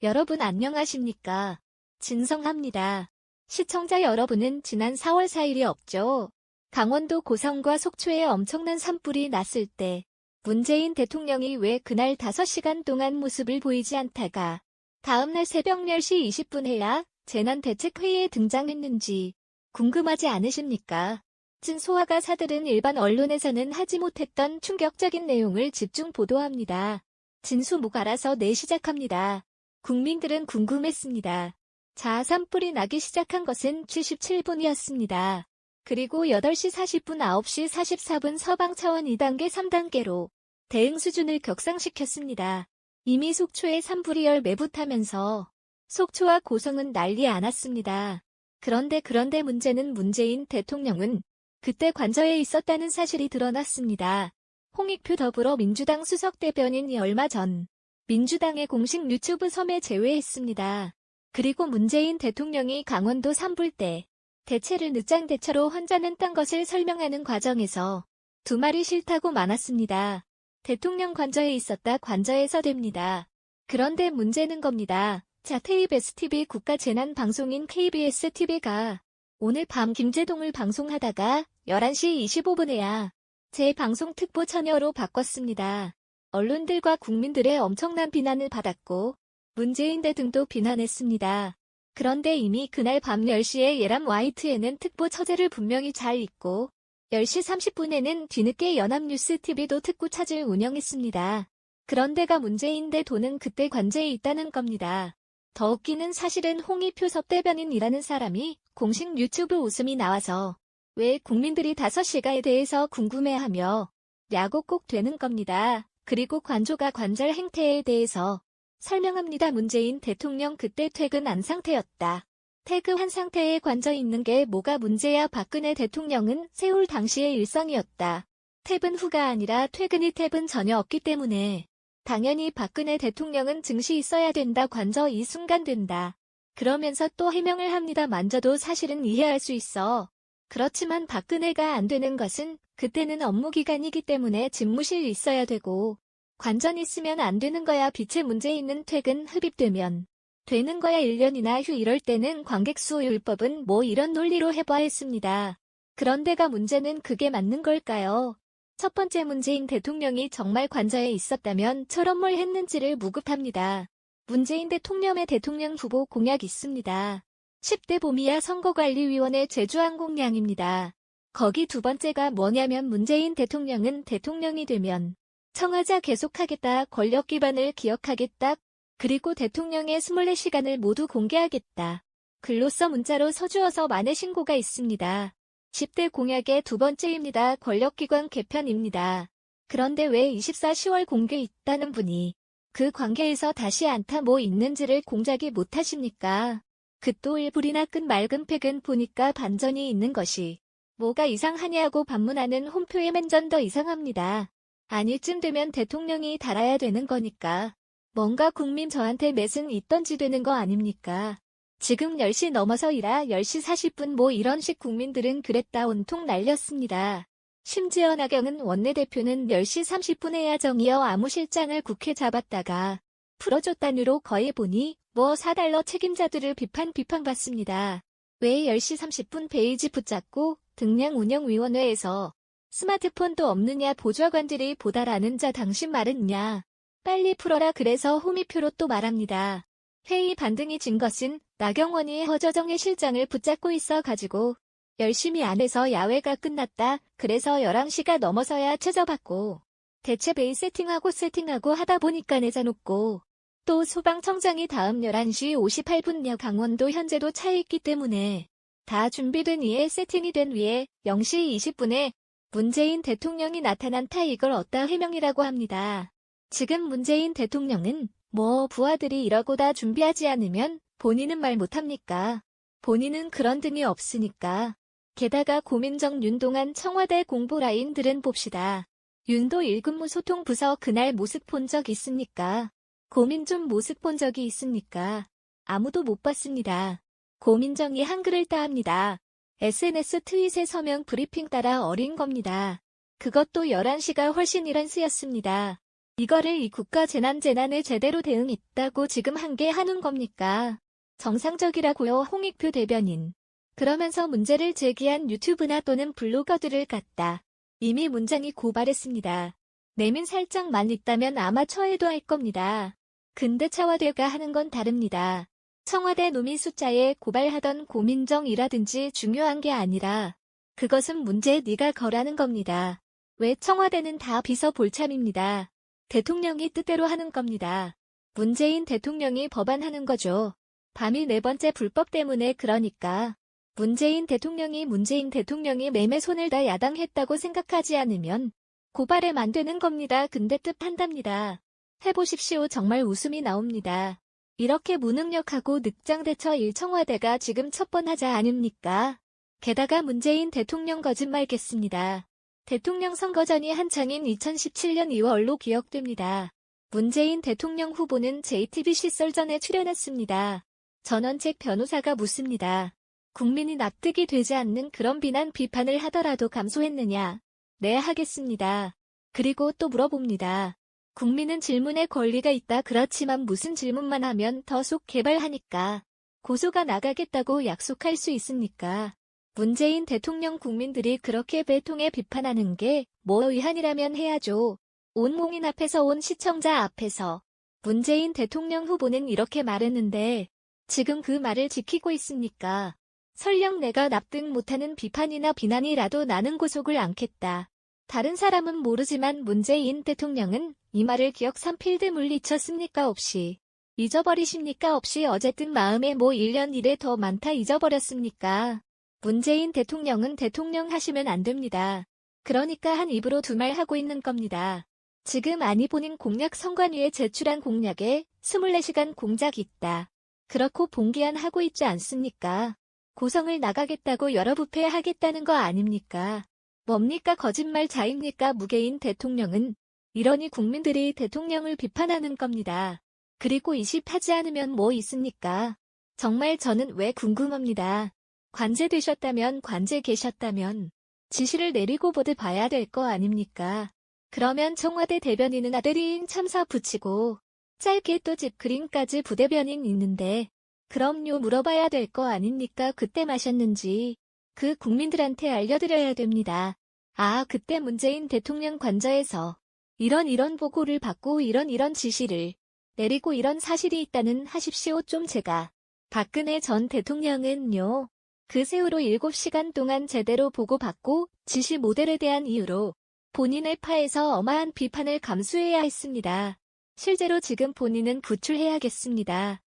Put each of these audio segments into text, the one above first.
여러분 안녕하십니까? 진성합니다. 시청자 여러분은 지난 4월 4일이 없죠. 강원도 고성과 속초에 엄청난 산불이 났을 때 문재인 대통령이 왜 그날 5시간 동안 모습을 보이지 않다가 다음날 새벽 10시 20분에야 재난대책회의에 등장했는지 궁금하지 않으십니까? 진소화 사들은 일반 언론에서는 하지 못했던 충격적인 내용을 집중 보도합니다. 진수 목 알아서 시작합니다. 국민들은 궁금했습니다. 자, 산불이 나기 시작한 것은 77분이었습니다. 그리고 8시 40분, 9시 44분 서방 차원 2단계, 3단계로 대응 수준을 격상시켰습니다. 이미 속초에 산불이 매붓하면서 속초와 고성은 난리 안았습니다. 그런데 문제는 문재인 대통령은 그때 관저에 있었다는 사실이 드러났습니다. 홍익표 더불어민주당 수석대변인이 얼마 전 민주당의 공식 유튜브 섬에 제외했습니다. 그리고 문재인 대통령이 강원도 산불 때 대체를 늦장 대처로 혼자는 딴 것을 설명하는 과정에서 두 말이 싫다고 많았습니다. 대통령 관저에 있었다, 관저에서 됩니다. 그런데 문제는 겁니다. 자, KBS TV 국가재난방송인 KBS TV가 오늘 밤 김제동을 방송하다가 11시 25분에야 재방송 특보 처녀로 바꿨습니다. 언론들과 국민들의 엄청난 비난을 받았고 문재인 대통령도 비난했습니다. 그런데 이미 그날 밤 10시에 예람 YTN은 특보 처제를 분명히 잘 잊고 10시 30분에는 뒤늦게 연합뉴스TV도 특보 차질 운영했습니다. 그런데가 문제인데 돈은 그때 관제에 있다는 겁니다. 더 웃기는 사실은 홍익표 섭대변인이라는 사람이 공식 유튜브 웃음이 나와서 왜 국민들이 5시가에 대해서 궁금해하며 냐고 꼭 되는 겁니다. 그리고 관조가 관절 행태에 대해서 설명합니다. 문재인 대통령 그때 퇴근한 상태였다. 퇴근한 상태에 관저 있는 게 뭐가 문제야? 박근혜 대통령은 세울 당시의 일상이었다. 퇴근 후가 아니라 퇴근 전혀 없기 때문에 당연히 박근혜 대통령은 증시 있어야 된다. 관저 이 순간 된다. 그러면서 또 해명을 합니다. 만져도 사실은 이해할 수 있어. 그렇지만 박근혜가 안 되는 것은 그때는 업무기간이기 때문에 집무실 있어야 되고 관전 있으면 안 되는 거야. 빛의 문제 있는 퇴근 흡입되면 되는 거야. 1년이나 휴 이럴 때는 관객수 율법은 뭐 이런 논리로 해봐 했습니다. 그런데가 문제는 그게 맞는 걸까요? 첫 번째, 문재인 대통령이 정말 관저에 있었다면 저런 뭘 했는지를 묵읍합니다. 문재인 대통령의 대통령 후보 공약 있습니다. 10대 봄이야 선거관리위원회 제주항공량입니다. 거기 두 번째가 뭐냐면 문재인 대통령은 대통령이 되면 청하자 계속하겠다, 권력 기반을 기억하겠다, 그리고 대통령의 24시간을 모두 공개하겠다. 글로써 문자로 서주어서 만회 신고가 있습니다. 10대 공약의 두 번째입니다. 권력기관 개편입니다. 그런데 왜 24 10월 공개 있다는 분이 그 관계에서 다시 안타 뭐 있는지를 공작이 못하십니까? 긋도 불이나 끈 맑은 팩은 보니까 반전이 있는 것이 뭐가 이상하냐고 반문하는 홈표의 맨전 더 이상합니다. 아니쯤 되면 대통령이 달아야 되는 거니까 뭔가 국민 저한테 맷은 있던지 되는 거 아닙니까? 지금 10시 넘어서이라 10시 40분 뭐 이런 식 국민들은 그랬다 온통 날렸습니다. 심지어 나경은 원내대표는 10시 30분에야 정의여 아무실장을 국회 잡았다가 풀어줬다느로 거의 보니 뭐 4달러 책임자들을 비판받습니다. 왜 10시 30분 페이지 붙잡고 등량 운영위원회에서 스마트폰도 없느냐 보좌관들이 보다라는 자 당신 말은냐. 빨리 풀어라. 그래서 홍익표로 또 말합니다. 회의 반등이 진 것은 나경원이 허저정의 실장을 붙잡고 있어 가지고 열심히 안 해서 야외가 끝났다. 그래서 11시가 넘어서야 최저받고 대체 베이 세팅하고 하다 보니까 내자놓고 또 소방청장이 다음 11시 58분요. 강원도 현재도 차 있기 때문에 다 준비된 위에 세팅이 된 위에 0시 20분에 문재인 대통령이 나타난다. 이걸 어따 해명이라고 합니다. 지금 문재인 대통령은 뭐 부하들이 이러고 다 준비하지 않으면 본인은 말 못합니까? 본인은 그런 등이 없으니까. 게다가 고민정 윤동한 청와대 공보 라인들은 봅시다. 윤도 1근무 소통부서 그날 모습 본 적 있습니까? 고민정 모습 본 적이 있습니까? 아무도 못 봤습니다. 고민정이 한글을 따합니다. SNS 트윗에 서명 브리핑 따라 어린 겁니다. 그것도 11시가 훨씬 이란스였습니다. 이거를 이 국가 재난에 제대로 대응했다고 지금 한 게 한운 겁니까? 정상적이라고요, 홍익표 대변인. 그러면서 문제를 제기한 유튜브나 또는 블로거들을 갖다 이미 문장이 고발했습니다. 내민 살짝만 있다면 아마 처해도 할 겁니다. 근데 청와대가 하는 건 다릅니다. 청와대 노민 숫자에 고발하던 고민정이라든지 중요한 게 아니라 그것은 문제 네가 거라는 겁니다. 왜 청와대는 다 비서 볼참입니다. 대통령이 뜻대로 하는 겁니다. 문재인 대통령이 법안하는 거죠. 밤이 네 번째 불법 때문에 그러니까. 문재인 대통령이 매매 손을 다 야당했다고 생각하지 않으면 고발에 안 되는 겁니다. 근데 뜻한답니다. 해보십시오. 정말 웃음이 나옵니다. 이렇게 무능력하고 늑장대처 청와대가 지금 첩번하자 아닙니까? 게다가 문재인 대통령 거짓말겠습니다. 대통령 선거전이 한창인 2017년 2월로 기억됩니다. 문재인 대통령 후보는 JTBC 썰전에 출연했습니다. 전원책 변호사가 묻습니다. 국민이 납득이 되지 않는 그런 비판을 하더라도 감소했느냐? 네, 하겠습니다. 그리고 또 물어봅니다. 국민은 질문의 권리가 있다. 그렇지만 무슨 질문만 하면 더 속 개발하니까 고소가 나가겠다고 약속할 수 있습니까? 문재인 대통령 국민들이 그렇게 배통에 비판하는 게 뭐 의한이라면 해야죠. 온 국민 앞에서 온 시청자 앞에서 문재인 대통령 후보는 이렇게 말했는데 지금 그 말을 지키고 있습니까? 설령 내가 납득 못하는 비판이나 비난이라도 나는 고속을 않겠다. 다른 사람은 모르지만 문재인 대통령은 이 말을 기억 삼필드 물리쳤습니까? 없이. 잊어버리십니까? 없이. 어쨌든 마음에 뭐 1년 일에 더 많다 잊어버렸습니까? 문재인 대통령은 대통령 하시면 안 됩니다. 그러니까 한 입으로 두 말 하고 있는 겁니다. 지금 아니 본인 공약 선관위에 제출한 공약에 24시간 공작 있다. 그렇고 봉기한 하고 있지 않습니까? 고성을 나가겠다고 여러 부패 하겠다는 거 아닙니까? 뭡니까? 거짓말자입니까? 무개인 대통령은 이러니 국민들이 대통령을 비판하는 겁니다. 그리고 20하지 않으면 뭐 있습니까? 정말 저는 왜 궁금합니다. 관제되셨다면 관제 계셨다면 지시를 내리고 보드 봐야 될 거 아닙니까? 그러면 청와대 대변인은 아들인 참사 붙이고 짧게 또 집그림까지 부대변인 있는데 그럼요 물어봐야 될 거 아닙니까? 그때 마셨는지 그 국민들한테 알려드려야 됩니다. 아 그때 문재인 대통령 관저에서 이런 보고를 받고 이런 지시를 내리고 이런 사실이 있다는 하십시오. 좀 제가 박근혜 전 대통령은요. 그 세월호 7시간 동안 제대로 보고받고 지시 모델에 대한 이유로 본인의 파에서 어마한 비판을 감수해야 했습니다. 실제로 지금 본인은 구출해야겠습니다.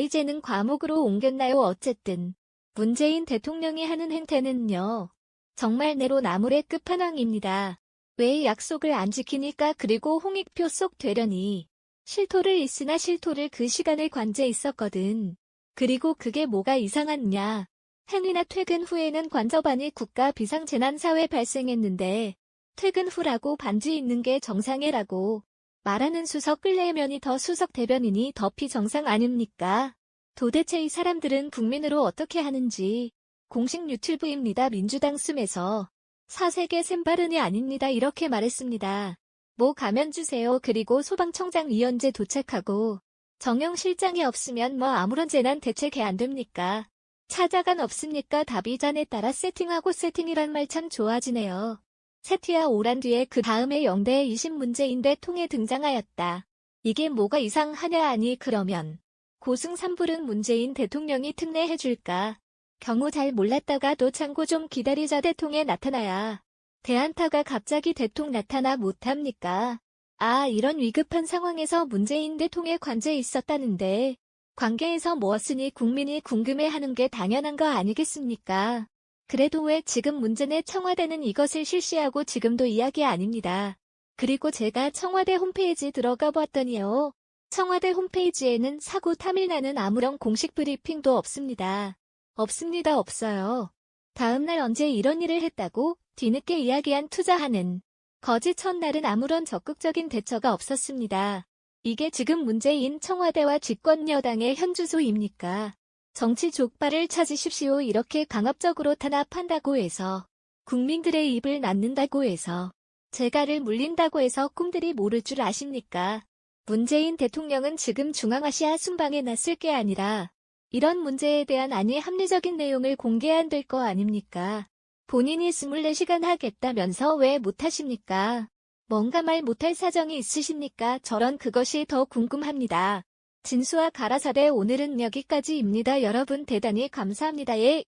이제는 과목으로 옮겼나요? 어쨌든 문재인 대통령이 하는 행태는요. 정말 내로나물의 끝판왕입니다. 왜 약속을 안 지키니까? 그리고 홍익표 속 되려니 실토를 있으나 실토를 그 시간을 관제 있었거든. 그리고 그게 뭐가 이상하냐. 행위나 퇴근 후에는 관저반이 국가 비상재난사회 발생했는데 퇴근 후라고 반지 있는 게 정상이라고 말하는 수석 끌레면이 더 수석 대변인이 더 피정상 아닙니까? 도대체 이 사람들은 국민으로 어떻게 하는지 공식 유튜브입니다. 민주당 숨에서 사색의 샘바른이 아닙니다. 이렇게 말했습니다. 뭐 가면 주세요. 그리고 소방청장 이현재 도착하고 정영 실장이 없으면 뭐 아무런 재난 대책이 안 됩니까? 차자간 없습니까? 답이잔에 따라 세팅하고 세팅이란 말 참 좋아지네요. 세티야 오란 뒤에 그 다음에 0대20 문재인 대통령에 등장하였다. 이게 뭐가 이상하냐? 아니 그러면 고승 3불은 문재인 대통령이 특례해줄까? 경우 잘 몰랐다가도 참고 좀 기다리자. 대통령에 나타나야 대안타가 갑자기 대통령 나타나 못합니까? 아 이런 위급한 상황에서 문재인 대통령의 관제에 있었다는데 관계에서 모았으니 국민이 궁금해하는 게 당연한 거 아니겠습니까? 그래도 왜 지금 문제는 청와대는 이것을 실시하고 지금도 이야기 아닙니다. 그리고 제가 청와대 홈페이지 들어가 봤더니요. 청와대 홈페이지에는 사고 탐일나는 아무런 공식 브리핑도 없습니다. 없어요. 다음날 언제 이런 일을 했다고 뒤늦게 이야기한 투자하는 거짓 첫날은 아무런 적극적인 대처가 없었습니다. 이게 지금 문재인 청와대와 집권여당의 현주소입니까? 정치 족발을 찾으십시오. 이렇게 강압적으로 탄압한다고 해서 국민들의 입을 낳는다고 해서 제가를 물린다고 해서 꿈들이 모를 줄 아십니까? 문재인 대통령은 지금 중앙아시아 순방에 나설 게 아니라 이런 문제에 대한 합리적인 내용을 공개 안 될 거 아닙니까? 본인이 24시간 하겠다면서 왜 못하십니까? 뭔가 말 못할 사정이 있으십니까? 저런 그것이 더 궁금합니다. 진수와 가라사대 오늘은 여기까지입니다. 여러분 대단히 감사합니다. 예.